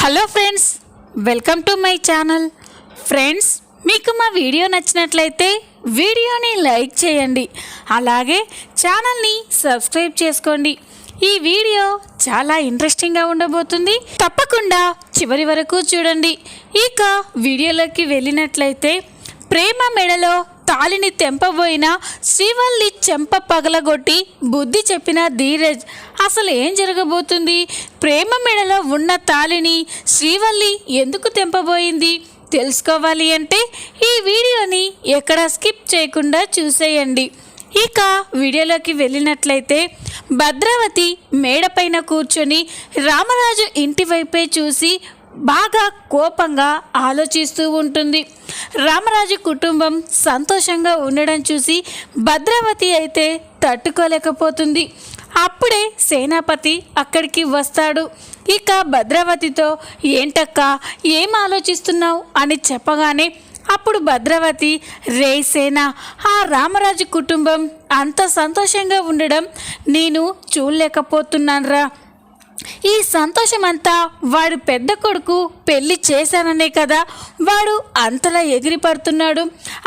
Hello friends, welcome to my channel. Friends, మీకు మా video నచ్చినట్లయితే వీడియోని లైక్ చేయండి, అలాగే ఛానల్ని సబ్స్క్రైబ్ చేసుకోండి. ఈ వీడియో చాలా ఇంట్రెస్టింగ్గా ఉండబోతుంది, తప్పకుండా చివరి వరకు చూడండి. ఇక వీడియోలోకి వెళ్ళినట్లయితే, ప్రేమ మెడలో తాళిని తెంపబోయిన శ్రీవల్లి చెంప పగలగొట్టి బుద్ధి చెప్పిన ధీరజ్. అసలు ఏం జరగబోతుంది? ప్రేమ మెడలో ఉన్న తాళిని శ్రీవల్లి ఎందుకు తెంపబోయింది తెలుసుకోవాలి అంటే ఈ వీడియోని ఎక్కడ స్కిప్ చేయకుండా చూసేయండి. ఇక వీడియోలోకి వెళ్ళినట్లయితే, భద్రావతి మేడపైన కూర్చొని రామరాజు ఇంటి వైపే చూసి బాగా కోపంగా ఆలోచిస్తూ ఉంటుంది. రామరాజు కుటుంబం సంతోషంగా ఉండడం చూసి భద్రావతి అయితే తట్టుకోలేకపోతుంది. అప్పుడే సేనాపతి అక్కడికి వస్తాడు. ఇక భద్రావతితో, ఏంటక్క ఏం ఆలోచిస్తున్నావు అని చెప్పగానే అప్పుడు భద్రావతి, రే సేన, ఆ రామరాజు కుటుంబం అంత సంతోషంగా ఉండడం నేను చూడలేకపోతున్నానురా. ఈ సంతోషమంతా వాడు పెద్ద కొడుకు పెళ్లి చేశాననే కదా వాడు అంతలా ఎగిరిపడుతున్నాడు.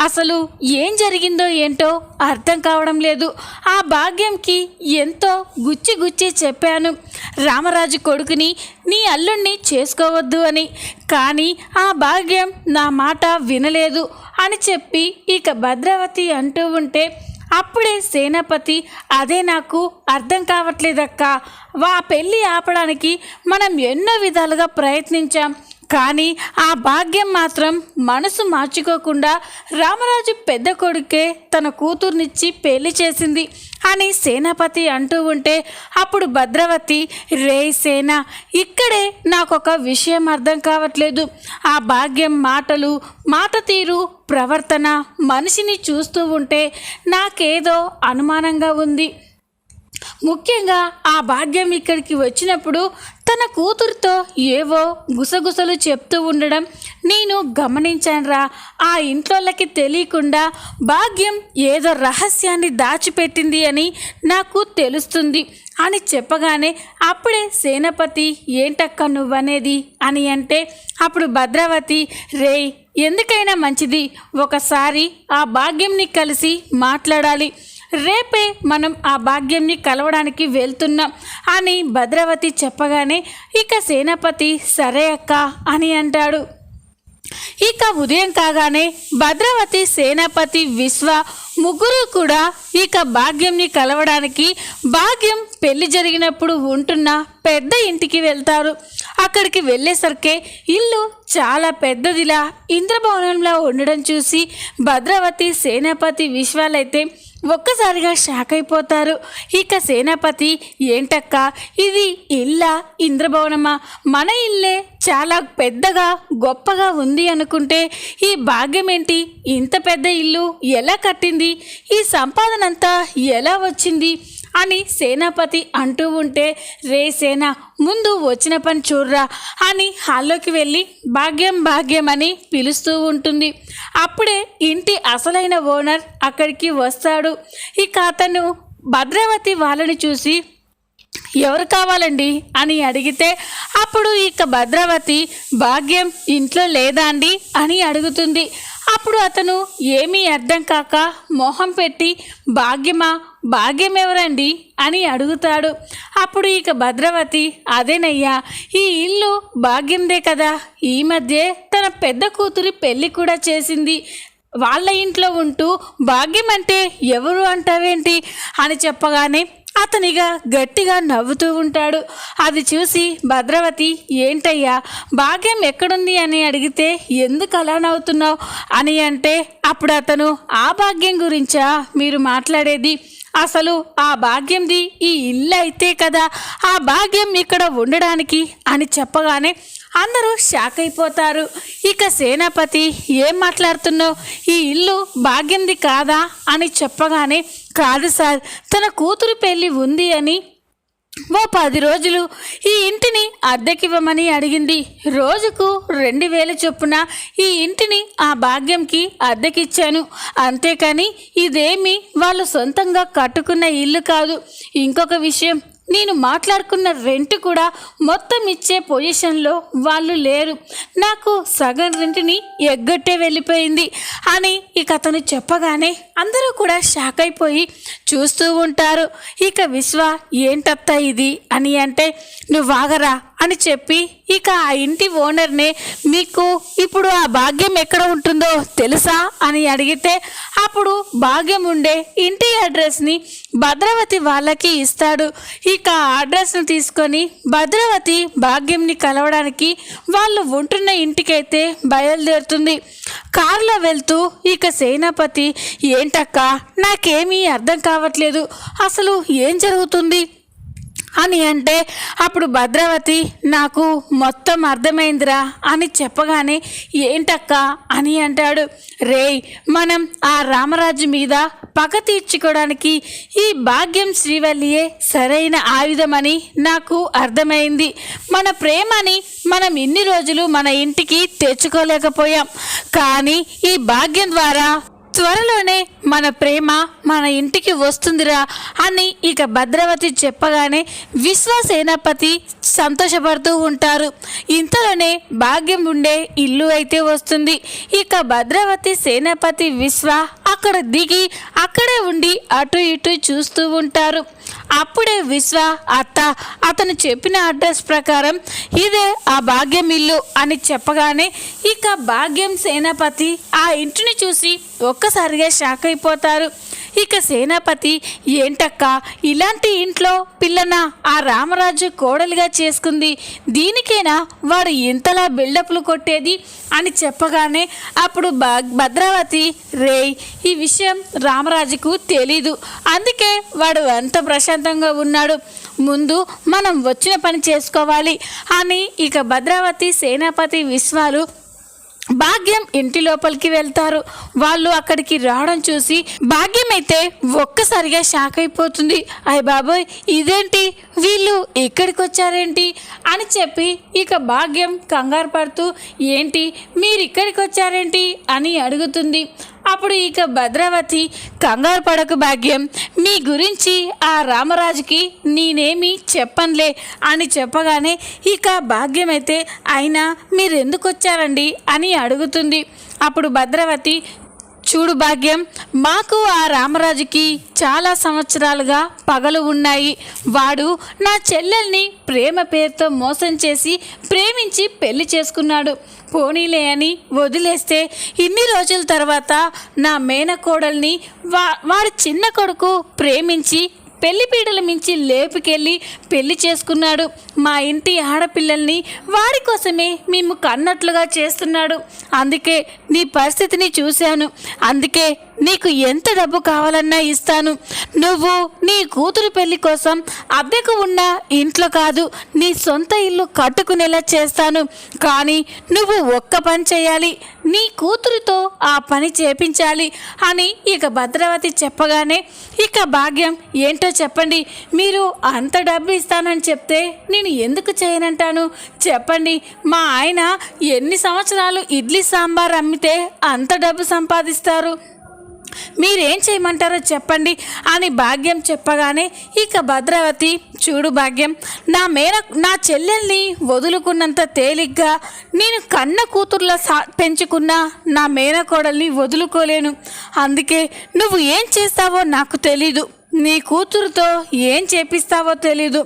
అసలు ఏం జరిగిందో ఏంటో అర్థం కావడం లేదు. ఆ భాగ్యంకి ఎంతో గుచ్చి చెప్పాను, రామరాజు కొడుకుని నీ అల్లుణ్ణి చేసుకోవద్దు అని, కానీ ఆ భాగ్యం నా మాట వినలేదు అని చెప్పి ఇక భద్రావతి అంటూ ఉంటే అప్పుడే సేనాపతి, అదే నాకు అర్థం కావట్లేదక్క, పెళ్ళి ఆపడానికి మనం ఎన్నో విధాలుగా ప్రయత్నించాం, కానీ ఆ భాగ్యం మాత్రం మనసు మార్చుకోకుండా రామరాజు పెద్ద కొడుకే తన కూతుర్నిచ్చి పెళ్లి చేసింది అని సేనాపతి అంటూ ఉంటే అప్పుడు భద్రావతి, రే సేన, ఇక్కడే నాకొక విషయం అర్థం కావట్లేదు. ఆ భాగ్యం మాటలు, మాట తీరు, ప్రవర్తన, మనిషిని చూస్తూ ఉంటే నాకేదో అనుమానంగా ఉంది. ముఖ్యంగా ఆ భాగ్యం ఇక్కడికి వచ్చినప్పుడు తన కూతురుతో ఏవో గుసగుసలు చెప్తూ ఉండడం నేను గమనించానురా. ఆ ఇంట్లోకి తెలియకుండా భాగ్యం ఏదో రహస్యాన్ని దాచిపెట్టింది అని నాకు తెలుస్తుంది అని చెప్పగానే అప్పుడే సేనాపతి, ఏంటక్క నువ్వనేది అని అంటే అప్పుడు భద్రావతి, రే, ఎందుకైనా మంచిది ఒకసారి ఆ భాగ్యంని కలిసి మాట్లాడాలి, రేపే మనం ఆ భాగ్యంని కలవడానికి వెళ్తున్నాం అని భద్రావతి చెప్పగానే ఇక సేనాపతి, సరే అక్క అని అంటాడు. ఇక ఉదయం కాగానే భద్రావతి, సేనాపతి, విశ్వ ముగ్గురు కూడా ఇక భాగ్యంని కలవడానికి భాగ్యం పెళ్లి జరిగినప్పుడు ఉంటున్న పెద్ద ఇంటికి వెళ్తారు. అక్కడికి వెళ్ళేసరికి ఇల్లు చాలా పెద్దదిలా ఇంద్రభవనంలో ఉండడం చూసి భద్రావతి, సేనాపతి, విశ్వాలైతే ఒక్కసారిగా షాక్ అయిపోతారు. ఇక సేనాపతి, ఏంటక్క ఇది ఇల్లా ఇంద్రభవనమా? మన ఇల్లే చాలా పెద్దగా గొప్పగా ఉంది అనుకుంటే ఈ భాగ్యం ఏంటి ఇంత పెద్ద ఇల్లు ఎలా కట్టింది? ఈ సంపాదన అంతా ఎలా వచ్చింది అని సేనాపతి అంటూ ఉంటే, రే సేన, ముందు వచ్చిన పని చూడరా అని హాల్లోకి వెళ్ళి భాగ్యం అని పిలుస్తూ ఉంటుంది. అప్పుడే ఇంటి అసలైన ఓనర్ అక్కడికి వస్తాడు. ఇక అతను భద్రావతి వాళ్ళని చూసి, ఎవరు కావాలండి అని అడిగితే అప్పుడు ఇక భద్రావతి, భాగ్యం ఇంట్లో లేదా అండి అని అడుగుతుంది. అప్పుడు అతను ఏమీ అర్థం కాక మొహం పెట్టి, భాగ్యం ఎవరండి అని అడుగుతాడు. అప్పుడు ఇక భద్రావతి, అదేనయ్యా, ఈ ఇల్లు భాగ్యందే కదా, ఈ మధ్య తన పెద్ద కూతురి పెళ్ళి కూడా చేసింది, వాళ్ళ ఇంట్లో ఉంటూ భాగ్యం అంటే ఎవరు అంటావేంటి అని చెప్పగానే అతనిగా గట్టిగా నవ్వుతూ ఉంటాడు. అది చూసి భద్రావతి, ఏంటయ్యా భాగ్యం ఎక్కడుంది అని అడిగితే ఎందుకు అలా నవ్వుతున్నావు అని అంటే అప్పుడు అతను, ఆ భాగ్యం గురించా మీరు మాట్లాడేది? అసలు ఆ భాగ్యంది ఈ ఇల్లు అయితే కదా ఆ భాగ్యం ఇక్కడ ఉండడానికి అని చెప్పగానే అందరూ షాక్ అయిపోతారు. ఇక సేనాపతి, ఏం మాట్లాడుతున్నావు, ఈ ఇల్లు భాగ్యంది కాదా అని చెప్పగానే, కాదు సార్, తన కూతురు పెళ్ళి ఉంది అని ఓ 10 రోజులు ఈ ఇంటిని అద్దెకివ్వమని అడిగింది. రోజుకు 2000 చొప్పున ఈ ఇంటిని ఆ భాగ్యంకి అద్దెకిచ్చాను, అంతేకాని ఇదేమీ వాళ్ళు సొంతంగా కట్టుకున్న ఇల్లు కాదు. ఇంకొక విషయం, నేను మాట్లాడుకున్న రెంట్ కూడా మొత్తం ఇచ్చే పొజిషన్లో వాళ్ళు లేరు, నాకు సగం రెంట్ని ఎగ్గొట్టే వెళ్ళిపోయింది అని ఇక అతను చెప్పగానే అందరూ కూడా షాక్ అయిపోయి చూస్తూ ఉంటారు. ఇక విశ్వ ఏంటత్తా ఇది అని అంటే, నువ్వు ఆగరా అని చెప్పి ఇక ఆ ఇంటి ఓనర్నే, మీకు ఇప్పుడు ఆ భాగ్యం ఎక్కడ ఉంటుందో తెలుసా అని అడిగితే అప్పుడు భాగ్యం ఉండే ఇంటి అడ్రస్ని భద్రావతి వాళ్ళకి ఇస్తాడు. ఇక ఆ అడ్రస్ను తీసుకొని భద్రావతి భాగ్యంని కలవడానికి వాళ్ళు ఉంటున్న ఇంటికైతే బయలుదేరుతుంది. కారులో వెళ్తూ ఇక సేనాపతి, ఏంటక్క నాకేమీ అర్థం కావట్లేదు, అసలు ఏం జరుగుతుంది అని అంటే అప్పుడు భద్రావతి, నాకు మొత్తం అర్థమైందిరా అని చెప్పగానే ఏంటక్క అని అంటాడు. రేయ్, మనం ఆ రామరాజు మీద పగ తీర్చుకోవడానికి ఈ భాగ్యం శ్రీవల్లియే సరైన ఆయుధమని నాకు అర్థమైంది. మన ప్రేమని మనం ఇన్ని రోజులు మన ఇంటికి తెచ్చుకోలేకపోయాం, కానీ ఈ భాగ్యం ద్వారా త్వరలోనే మన ప్రేమ మన ఇంటికి వస్తుందిరా అని ఇక భద్రావతి చెప్పగానే విశ్వసేనాపతి సంతోషపడుతూ ఉంటారు. ఇంతలోనే భాగ్యం ఉండే ఇల్లు అయితే వస్తుంది. ఇక భద్రావతి, సేనాపతి, విశ్వ అక్కడ దిగి అక్కడే ఉండి అటు ఇటు చూస్తూ ఉంటారు. అప్పుడే విశ్వ, అత్త అతను చెప్పిన అడ్రస్ ప్రకారం ఇదే ఆ భాగ్యం ఇల్లు అని చెప్పగానే ఇక భాగ్యం, సేనాపతి ఆ ఇంటిని చూసి ఒక్కసారిగా షాక్ అయిపోతారు. ఇక సేనాపతి, ఏంటక్క ఇలాంటి ఇంట్లో పిల్లన ఆ రామరాజు కోడలిగా చేసుకుంది, దీనికైనా వాడు ఇంతలా బిల్డప్లు కొట్టేది అని చెప్పగానే అప్పుడు భద్రావతి, రేయ్ ఈ విషయం రామరాజుకు తెలీదు, అందుకే వాడు అంత ప్రశాంతంగా ఉన్నాడు, ముందు మనం వచ్చిన పని చేసుకోవాలి అని ఇక భద్రావతి, సేనాపతి, విశ్వాలు భాగ్యం ఇంటి లోపలికి వెళ్తారు. వాళ్ళు అక్కడికి రావడం చూసి భాగ్యం అయితే ఒక్కసారిగా షాక్ అయిపోతుంది. అయ్య బాబోయ్, ఇదేంటి వీళ్ళు ఇక్కడికి వచ్చారేంటి అని చెప్పి ఇక భాగ్యం కంగారు పడుతూ, ఏంటి మీరు ఇక్కడికి వచ్చారేంటి అని అడుగుతుంది. అప్పుడు ఇక భద్రావతి, కంగారు పడకు భాగ్యం, మీ గురించి ఆ రామరాజుకి నేనేమీ చెప్పనులే అని చెప్పగానే ఇక భాగ్యం అయితే, అయినా మీరు ఎందుకు వచ్చారండి అని అడుగుతుంది. అప్పుడు భద్రావతి, చూడు భాగ్యం, మాకు ఆ రామరాజుకి చాలా సంవత్సరాలుగా పగలు ఉన్నాయి. వాడు నా చెల్లెల్ని ప్రేమ పేరుతో మోసం చేసి ప్రేమించి పెళ్లి చేసుకున్నాడు. పోనీలే అని వదిలేస్తే ఇన్ని రోజుల తర్వాత నా మేనకోడల్ని వాడి చిన్న కొడుకు ప్రేమించి పెళ్లి పీటల మించి లేపుకెళ్ళి పెళ్లి చేసుకున్నాడు. మా ఇంటి ఆడపిల్లల్ని వాడి కోసమే మేము కన్నట్లుగా చేస్తున్నాడు. అందుకే నీ పరిస్థితిని చూశాను, అందుకే నీకు ఎంత డబ్బు కావాలన్నా ఇస్తాను. నువ్వు నీ కూతురు పెళ్లి కోసం అద్దెకు ఉన్న ఇంట్లో కాదు, నీ సొంత ఇల్లు కట్టుకునేలా చేస్తాను. కానీ నువ్వు ఒక్క పని చేయాలి, నీ కూతురుతో ఆ పని చేపించాలి అని ఇక భద్రావతి చెప్పగానే ఇక భాగ్యం, ఏంటో చెప్పండి, మీరు అంత డబ్బు ఇస్తానని చెప్తే నేను ఎందుకు చేయనంటాను చెప్పండి. మా ఆయన ఎన్ని సంవత్సరాలు ఇడ్లీ సాంబార్ అమ్మితే అంత డబ్బు సంపాదిస్తారు, మీరేం చేయమంటారో చెప్పండి అని భాగ్యం చెప్పగానే ఇక భద్రావతి, చూడు భాగ్యం, నా చెల్లెల్ని వదులుకున్నంత తేలిగ్గా నేను కన్న కూతుర్లా పెంచుకున్న నా మేనకోడల్ని వదులుకోలేను. అందుకే నువ్వు ఏం చేస్తావో నాకు తెలీదు, నీ కూతురుతో ఏం చేపిస్తావో తెలీదు.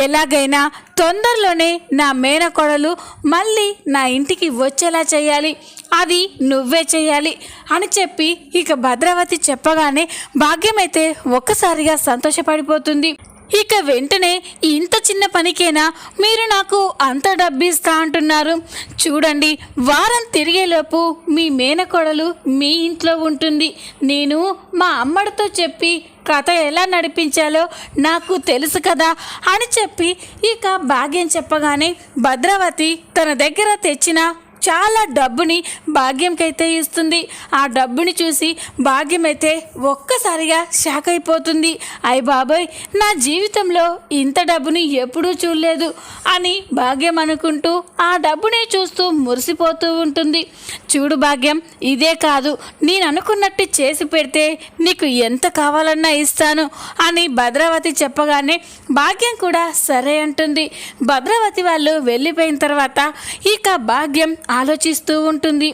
ఎలాగైనా తొందరలోనే నా మేనకోడలు మళ్ళీ నా ఇంటికి వచ్చేలా చేయాలి, అది నువ్వే చేయాలి అని చెప్పి ఇక భద్రావతి చెప్పగానే భాగ్యమైతే ఒక్కసారిగా సంతోషపడిపోతుంది. ఇక వెంటనే, ఇంత చిన్న పనికేనా మీరు నాకు అంత డబ్బు ఇస్తా అంటున్నారు? చూడండి, వారం తిరిగేలోపు మీ మేనకోడలు మీ ఇంట్లో ఉంటుంది. నేను మా అమ్మడితో చెప్పి కథ ఎలా నడిపించాలో నాకు తెలుసు కదా అని చెప్పి ఇక భాగ్యం చెప్పగానే భద్రావతి తన దగ్గర తెచ్చిన చాలా డబ్బుని భాగ్యంకైతే ఇస్తుంది. ఆ డబ్బుని చూసి భాగ్యం అయితే ఒక్కసారిగా షాక్ అయిపోతుంది. అయ్ బాబాయ్, నా జీవితంలో ఇంత డబ్బుని ఎప్పుడూ చూడలేదు అని భాగ్యం అనుకుంటూ ఆ డబ్బుని చూస్తూ మురిసిపోతూ ఉంటుంది. చూడు భాగ్యం, ఇదే కాదు, నేను అనుకున్నట్టు చేసి పెడితే నీకు ఎంత కావాలన్నా ఇస్తాను అని భద్రావతి చెప్పగానే భాగ్యం కూడా సరే అంటుంది. భద్రావతి వాళ్ళు వెళ్ళిపోయిన తర్వాత ఇక భాగ్యం ఆలోచిస్తూ ఉంటుంది.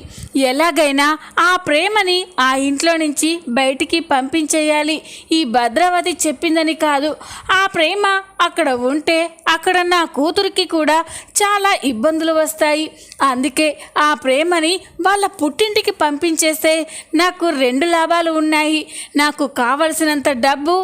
ఎలాగైనా ఆ ప్రేమని ఆ ఇంట్లో నుంచి బయటికి పంపించేయాలి. ఈ భద్రావతి చెప్పిందని కాదు, ఆ ప్రేమ అక్కడ ఉంటే అక్కడ నా కూతురికి కూడా చాలా ఇబ్బందులు వస్తాయి. అందుకే ఆ ప్రేమని వాళ్ళ పుట్టింటికి పంపించేస్తే నాకు 2 లాభాలు ఉన్నాయి. నాకు కావలసినంత డబ్బు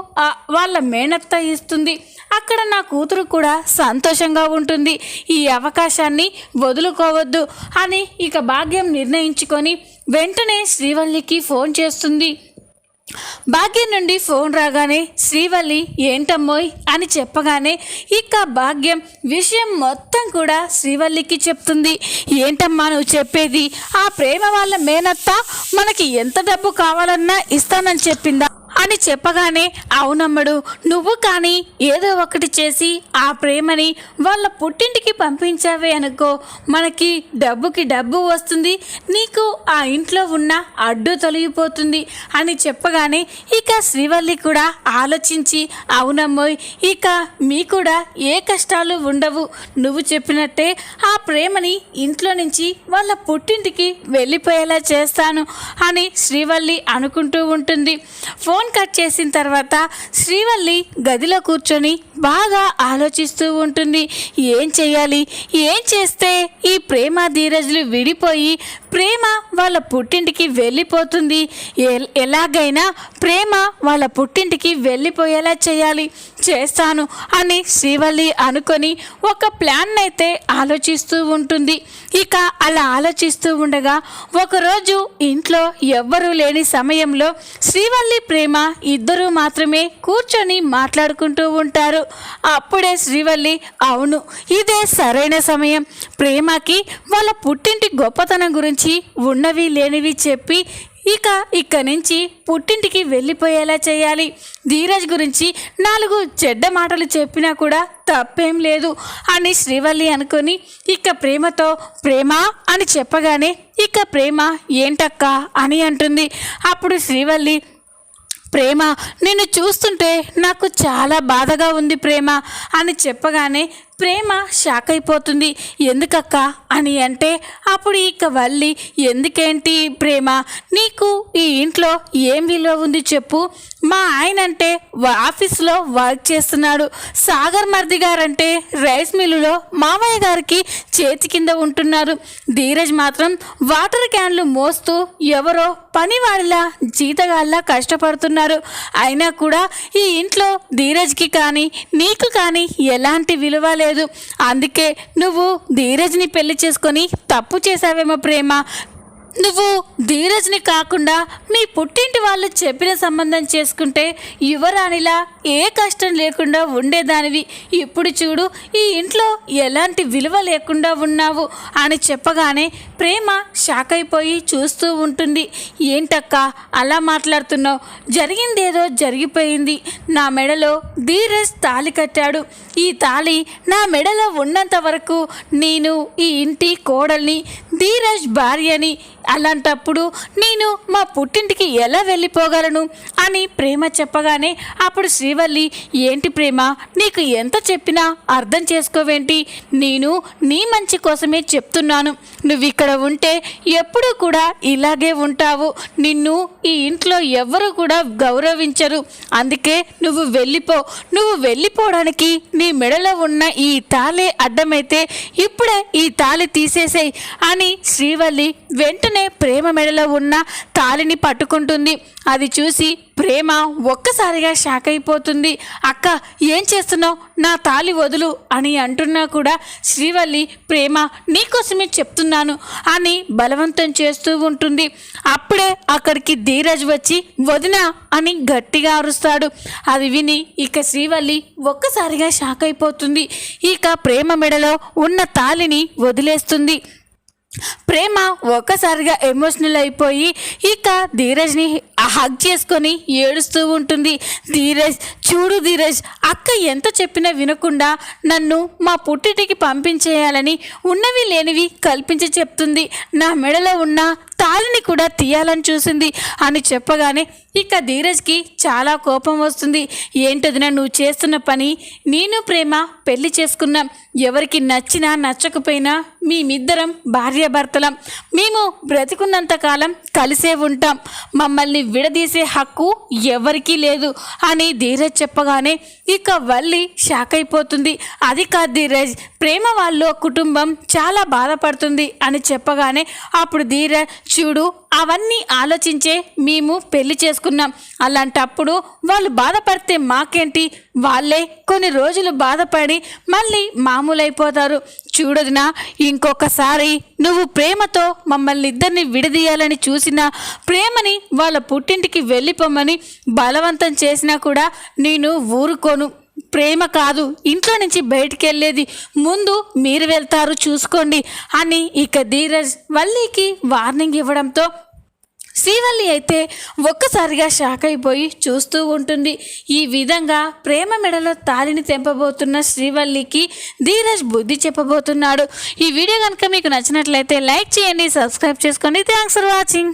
వాళ్ళ మేనత్త ఇస్తుంది, అక్కడ నా కూతురు కూడా సంతోషంగా ఉంటుంది. ఈ అవకాశాన్ని వదులుకోవద్దు అని ఇక భాగ్యం నిర్ణయించుకొని వెంటనే శ్రీవల్లికి ఫోన్ చేస్తుంది. భాగ్యం నుండి ఫోన్ రాగానే శ్రీవల్లి ఏంటమ్మోయ్ అని చెప్పగానే ఇక భాగ్యం విషయం మొత్తం కూడా శ్రీవల్లికి చెప్తుంది. ఏంటమ్మా నువ్వు చెప్పేది? ఆ ప్రేమ వాళ్ళ మేనత్త మనకి ఎంత డబ్బు కావాలన్నా ఇస్తానని చెప్పిందా అని చెప్పగానే అవునమ్మడు, నువ్వు కానీ ఏదో ఒకటి చేసి ఆ ప్రేమని వాళ్ళ పుట్టింటికి పంపించావే అనుకో, మనకి డబ్బుకి డబ్బు వస్తుంది, నీకు ఆ ఇంట్లో ఉన్న అడ్డు తొలగిపోతుంది అని చెప్పగానే ఇక శ్రీవల్లి కూడా ఆలోచించి అవునమ్మోయ్, ఇక మీ కూడా ఏ కష్టాలు ఉండవు, నువ్వు చెప్పినట్టే ఆ ప్రేమని ఇంట్లో నుంచి వాళ్ళ పుట్టింటికి వెళ్ళిపోయేలా చేస్తాను అని శ్రీవల్లి అనుకుంటూ ఉంటుంది. ఫోన్ కట్ చేసిన తర్వాత శ్రీవల్లి గదిలో కూర్చొని బాగా ఆలోచిస్తూ ఉంటుంది. ఏం చేయాలి, ఏం చేస్తే ఈ ప్రేమ ధీరజ్లు విడిపోయి ప్రేమ వాళ్ళ పుట్టింటికి వెళ్ళిపోతుంది, ఎలాగైనా ప్రేమ వాళ్ళ పుట్టింటికి వెళ్ళిపోయేలా చేయాలి, చేస్తాను అని శ్రీవల్లి అనుకొని ఒక ప్లాన్ అయితే ఆలోచిస్తూ ఉంటుంది. ఇక అలా ఆలోచిస్తూ ఉండగా ఒకరోజు ఇంట్లో ఎవ్వరూ లేని సమయంలో శ్రీవల్లి ప్రేమ ఇద్దరూ మాత్రమే కూర్చొని మాట్లాడుకుంటూ ఉంటారు. అప్పుడే శ్రీవల్లి అవును, ఇదే సరైన సమయం, ప్రేమకి వాళ్ళ పుట్టింటి గొప్పతనం గురించి ఉన్నవి లేనివి చెప్పి ఇక్కడి నుంచి పుట్టింటికి వెళ్ళిపోయేలా చేయాలి. ధీరజ్ గురించి 4 చెడ్డ మాటలు చెప్పినా కూడా తప్పేం లేదు అని శ్రీవల్లి అనుకొని ఇక ప్రేమతో ప్రేమ అని చెప్పగానే ఇక ప్రేమ ఏంటక్క అని అంటుంది. అప్పుడు శ్రీవల్లి ప్రేమ నిన్ను చూస్తుంటే నాకు చాలా బాధగా ఉంది ప్రేమ అని చెప్పగానే ప్రేమ షాక్ అయిపోతుంది. ఎందుకక్క అని అంటే అప్పుడు ఇక వల్లి ఎందుకేంటి ప్రేమ, నీకు ఈ ఇంట్లో ఏం విలువ ఉంది చెప్పు, మా ఆయన అంటే ఆఫీస్లో వర్క్ చేస్తున్నాడు, సాగర్ మర్ది గారంటే రైస్ మిల్లులో మామయ్య గారికి చేతి కింద ఉంటున్నారు, ధీరజ్ మాత్రం వాటర్ క్యాన్లు మోస్తూ ఎవరో పనివాడిలా జీతగాళ్ళ కష్టపడుతున్నారు, అయినా కూడా ఈ ఇంట్లో ధీరజ్కి కానీ నీకు కానీ ఎలాంటి విలువ లేదు, అందుకే నువ్వు ధీరజ్ని పెళ్లి చేసుకొని తప్పు చేసావేమో ప్రేమ, నువ్వు ధీరజ్ని కాకుండా మీ పుట్టింటి వాళ్ళు చెప్పిన సంబంధం చేసుకుంటే యువరాణిలా ఏ కష్టం లేకుండా ఉండేదానివి, ఇప్పుడు చూడు ఈ ఇంట్లో ఎలాంటి విలువ లేకుండా ఉన్నావు అని చెప్పగానే ప్రేమ షాక్ అయిపోయి చూస్తూ ఉంటుంది. ఏంటక్క అలా మాట్లాడుతున్నావు, జరిగిందేదో జరిగిపోయింది, నా మెడలో ధీరజ్ తాళి కట్టాడు, ఈ తాళి నా మెడలో ఉన్నంత వరకు నేను ఈ ఇంటి కోడల్ని, ధీరజ్ భార్యని, అలాంటప్పుడు నేను మా పుట్టింటికి ఎలా వెళ్ళిపోగలను అని ప్రేమ చెప్పగానే అప్పుడు శ్రీవల్లి ఏంటి ప్రేమ, నీకు ఎంత చెప్పినా అర్థం చేసుకోవేంటి, నేను నీ మంచి కోసమే చెప్తున్నాను, నువ్వు ఇక్కడ ఉంటే ఎప్పుడూ కూడా ఇలాగే ఉంటావు, నిన్ను ఈ ఇంట్లో ఎవ్వరూ కూడా గౌరవించరు, అందుకే నువ్వు వెళ్ళిపో, నువ్వు వెళ్ళిపోవడానికి నీ మెడలో ఉన్న ఈ తాళే అడ్డమైతే ఇప్పుడే ఈ తాళి తీసేసేయి అని శ్రీవల్లి వెంటనే ప్రేమ మెడలో ఉన్న తాళిని పట్టుకుంటుంది. అది చూసి ప్రేమ ఒక్కసారిగా షాక్ అయిపోతుంది. అక్క ఏం చేస్తున్నావు, నా తాళి వదులు అని అంటున్నా కూడా శ్రీవల్లి ప్రేమ నీకోసమే చెప్తున్నాను అని బలవంతం చేస్తూ ఉంటుంది. అప్పుడే అక్కడికి ధీరజ్ వచ్చి వదినా అని గట్టిగా అరుస్తాడు. అది విని ఇక శ్రీవల్లి ఒక్కసారిగా షాక్ అయిపోతుంది. ఇక ప్రేమ మెడలో ఉన్న తాళిని వదిలేస్తుంది. ప్రేమ ఒక్కసారిగా ఎమోషనల్ అయిపోయి ఇక ధీరజ్ని హగ్ చేసుకొని ఏడుస్తూ ఉంటుంది. ధీరజ్, చూడు ధీరజ్, అక్క ఎంత చెప్పినా వినకుండా నన్ను మా పుట్టింటికి పంపించేయాలని ఉన్నవి లేనివి కల్పించి చెప్తుంది. నా మెడలో ఉన్న తాళిని కూడా తీయాలని చూసింది అని చెప్పగానే ఇక ధీరజ్కి చాలా కోపం వస్తుంది. ఏంటదినా నువ్వు చేస్తున్న పని? నేను ప్రేమ పెళ్లి చేసుకున్నాం. ఎవరికి నచ్చినా నచ్చకపోయినా మేమిద్దరం భార్యాభర్తలం. మేము బ్రతికున్నంత కాలం కలిసే ఉంటాం. మమ్మల్ని విడదీసే హక్కు ఎవరికీ లేదు అని ధీరజ్ చెప్పగానే ఇక వల్లి షాక్ అయిపోతుంది. అది కాదు ధీరజ్, ప్రేమ వాళ్ళ కుటుంబం చాలా బాధపడుతుంది అని చెప్పగానే అప్పుడు ధీరజ్, చూడు అవన్నీ ఆలోచించే మేము పెళ్లి చేసుకున్నాం. అలాంటప్పుడు వాళ్ళు బాధపడితే మాకేంటి? వాళ్ళే కొన్ని రోజులు బాధపడి మళ్ళీ మామూలైపోతారు. చూడదునా, ఇంకొకసారి నువ్వు ప్రేమతో మమ్మల్ని ఇద్దరిని విడదీయాలని చూసినా, ప్రేమని వాళ్ళ పుట్టింటికి వెళ్ళిపోమని బలవంతం చేసినా కూడా నేను ఊరుకోను. ప్రేమ కాదు ఇంట్లో నుంచి బయటికి వెళ్ళేది, ముందు మీరు వెళ్తారు చూసుకోండి అని ఇక ధీరజ్ వల్లికి వార్నింగ్ ఇవ్వడంతో శ్రీవల్లి అయితే ఒక్కసారిగా షాక్ అయిపోయి చూస్తూ ఉంటుంది. ఈ విధంగా ప్రేమ మెడలో తాళిని తెంపబోతున్న శ్రీవల్లికి ధీరజ్ బుద్ధి చెప్పబోతున్నాడు. ఈ వీడియో కనుక మీకు నచ్చినట్లయితే లైక్ చేయండి, సబ్స్క్రైబ్ చేసుకోండి. Thanks for watching.